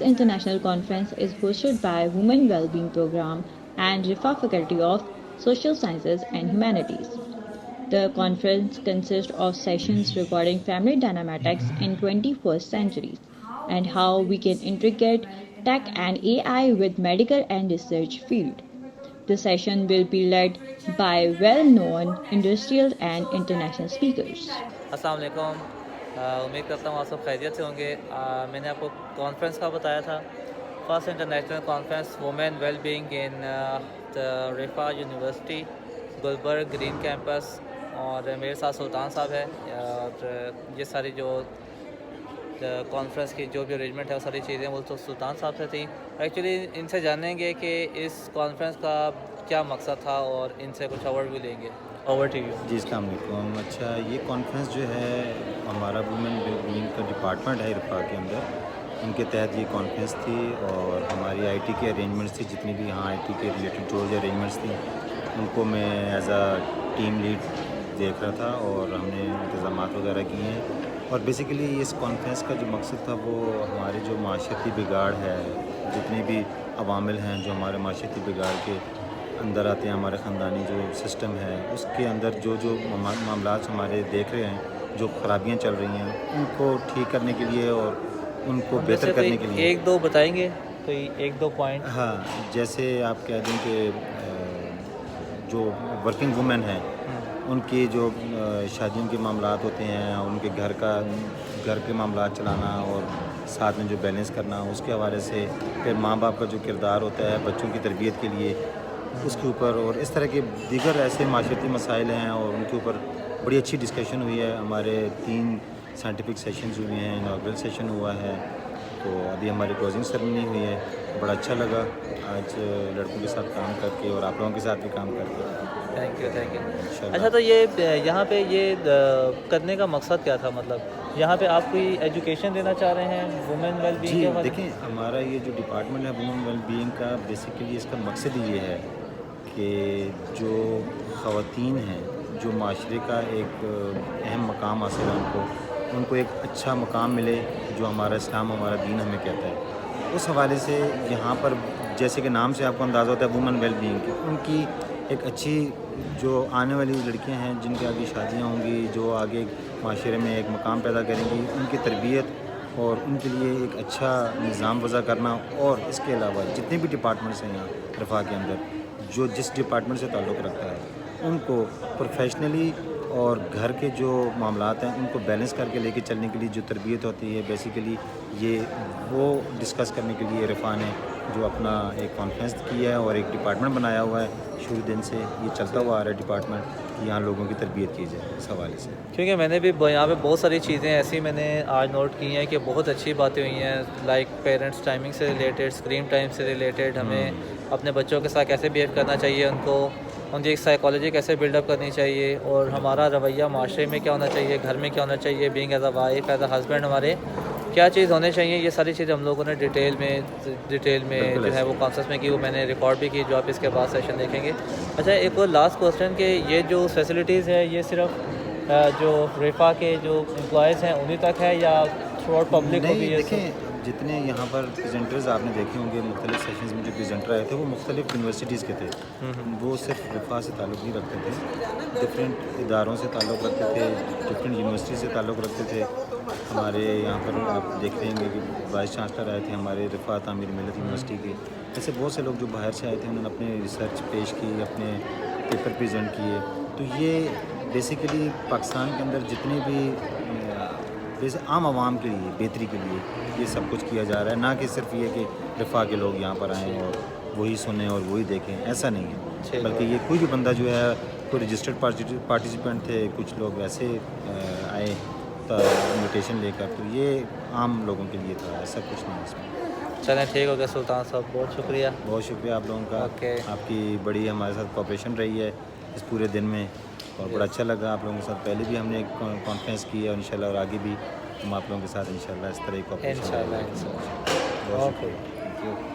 international conference is hosted by Women Wellbeing Program and RIFA Faculty of Social Sciences and Humanities. The conference consists of sessions regarding family dynamics in 21st centuries and how we can integrate tech and AI with medical and research field. The session will be led by well-known industrial and international speakers. अस्सलाम वालेकुम। उम्मीद करता हूँ आप सब खैरियत से होंगे। मैंने आपको कॉन्फ्रेंस का बताया था, first international conference women wellbeing in the Riphah university Gulberg green campus, और मेरे साथ सुल्तान साहब है। और ये सारी जो कॉन्फ्रेंस की जो भी अरेंजमेंट है वो सारी चीज़ें वो तो सुल्तान साहब से थी। एक्चुअली इनसे जानेंगे कि इस कॉन्फ्रेंस का क्या मकसद था और इनसे कुछ ओवरव्यू लेंगे। Over to you. जी अस्सलाम वालेकुम। अच्छा, ये कॉन्फ्रेंस जो है हमारा वुमेन वेलबींग का डिपार्टमेंट है इरफा के अंदर, उनके तहत ये कॉन्फ्रेंस थी। और हमारी आईटी के अरेंजमेंट्स थी, जितनी भी यहाँ आईटी के रिलेटेड जो अरेंजमेंट्स थी उनको मैं एज अ टीम लीड देख रहा था और हमने इंतज़ाम वगैरह किए हैं। और बेसिकली इस कॉन्फ्रेंस का जो मकसद था वो हमारे जो माशरती बिगाड़ है, जितने भी अवामिल हैं जो हमारे माशरती बिगाड़ के अंदर आते हैं, हमारे ख़ानदानी जो सिस्टम है उसके अंदर जो जो मामलात हमारे देख रहे हैं, जो खराबियाँ चल रही हैं, उनको ठीक करने के लिए और उनको बेहतर करने के लिए एक दो बताएंगे, कोई एक दो पॉइंट। हाँ, जैसे आप कह दें कि जो वर्किंग वुमेन हैं उनकी जो शादियों के मामलात होते हैं, उनके घर के मामलात चलाना और साथ में जो बैलेंस करना, उसके हवाले से फिर माँ बाप का जो किरदार होता है बच्चों की तरबियत के लिए, उसके ऊपर और इस तरह के दीगर ऐसे माशरती मसाइल हैं और उनके ऊपर बड़ी अच्छी डिस्कशन हुई है। हमारे 3 साइंटिफिक सेशंस हुए हैं, इनॉग्रल सेशन हुआ है, तो अभी हमारी क्लोजिंग सेरेमनी हुई है। बड़ा अच्छा लगा आज लड़कों के साथ काम करके और आप लोगों के साथ भी काम करके। Thank you. अच्छा, तो ये यहाँ पे ये करने का मकसद क्या था? मतलब यहाँ पे आप कोई एजुकेशन देना चाह रहे हैं वुमेन वेलबींग जी के बारे में? देखिए, हमारा ये जो डिपार्टमेंट है वुमेन वेलबींग का, बेसिकली इसका मकसद ही ये है कि जो ख़वातीन हैं, जो माशरे का एक अहम मकाम हासिल है, उनको एक अच्छा मकाम मिले जो हमारा इस्लाम, हमारा दीन हमें कहता है। उस हवाले से यहाँ पर जैसे कि नाम से आपको अंदाज़ा होता है वुमेन वेलबींग की, उनकी एक अच्छी जो आने वाली लड़कियाँ हैं जिनके आगे शादियाँ होंगी, जो आगे माशरे में एक मकाम पैदा करेंगी, उनकी तरबियत और उनके लिए एक अच्छा निज़ाम वज़ा करना। और इसके अलावा जितने भी डिपार्टमेंट्स हैं यहाँ रफ़ा के अंदर, जो जिस डिपार्टमेंट से ताल्लुक़ रखता है, उनको प्रोफेशनली और घर के जो मामलात हैं उनको बैलेंस करके लेके चलने के लिए जो तरबियत होती है, बेसिकली ये वो डिस्कस करने के लिए रफ़ा ने जो अपना एक कॉन्फ्रेंस किया है और एक डिपार्टमेंट बनाया हुआ है। शुरू दिन से ये चलता हुआ आ रहा है डिपार्टमेंट कि यहाँ लोगों की तरबियत की जाए इस हवाले से। क्योंकि मैंने भी यहाँ पे बहुत सारी चीज़ें ऐसी मैंने आज नोट की हैं कि बहुत अच्छी बातें हुई हैं, लाइक पेरेंट्स टाइमिंग से रिलेटेड, स्क्रीन टाइम से रिलेटेड, हमें अपने बच्चों के साथ कैसे बिहेव करना चाहिए, उनकी एक साइकोलॉजी कैसे बिल्डअप करनी चाहिए, और हमारा रवैया माशरे में क्या होना चाहिए, घर में क्या होना चाहिए, being as a wife, as a husband हमारे क्या चीज़ होने चाहिए। ये सारी चीज़ें हम लोगों ने डिटेल में जो है वो कॉन्फ्रेंस में की, वो मैंने रिकॉर्ड भी की, जो आप इसके बाद सेशन देखेंगे। अच्छा, एक और लास्ट क्वेश्चन कि ये जो फैसिलिटीज़ है ये सिर्फ जो रिफा के जो एम्प्लॉयज़ हैं उन्हीं तक है या थ्रू आउट पब्लिक को भी? देखें, जितने यहाँ पर प्रेजेंटर्स आपने देखे होंगे मुख्तलिफ सेशंस में, जो प्रेजेंटर आए थे वो मुख्तलिफ यूनिवर्सिटीज़ के थे। वो सिर्फ रिफा से ताल्लुक़ नहीं रखते थे, डिफरेंट इदारों से ताल्लुक़ रखते थे, डिफरेंट यूनिवर्सिटी से ताल्लुक़ रखते थे। हमारे यहाँ पर आप देख रहे हैं कि वाइस चांसलर आए थे हमारे रिफा तामीर मिल्लत यूनिवर्सिटी के। ऐसे बहुत से लोग जो बाहर से आए थे, उन्होंने अपने रिसर्च पेश की, अपने पेपर प्रेजेंट किए। तो ये बेसिकली पाकिस्तान के अंदर जितने भी जैसे आम आवाम के लिए बेहतरी के लिए ये सब कुछ किया जा रहा है, ना कि सिर्फ ये कि रिफा के लोग यहाँ पर आएँ और वही सुने और वही देखें, ऐसा नहीं है। बल्कि ये कोई भी बंदा जो है, कोई रजिस्टर्ड पार्टिसिपेंट थे, कुछ लोग वैसे आए इन्विटेशन लेकर, तो ये आम लोगों के लिए था, ऐसा कुछ नहीं इसमें। चलें, ठीक हो गया सुल्तान साहब, बहुत शुक्रिया। बहुत शुक्रिया आप लोगों का। आपकी बड़ी हमारे साथ कोऑपरेशन रही है इस पूरे दिन में और बड़ा अच्छा लगा आप लोगों के साथ। पहले भी हमने एक कॉन्फ्रेंस की है और इंशाल्लाह और आगे भी हम आप लोगों के साथ इंशाल्लाह इस तरह की कोऑपरेशन। इंशाल्लाह। बहुत शुक्रिया।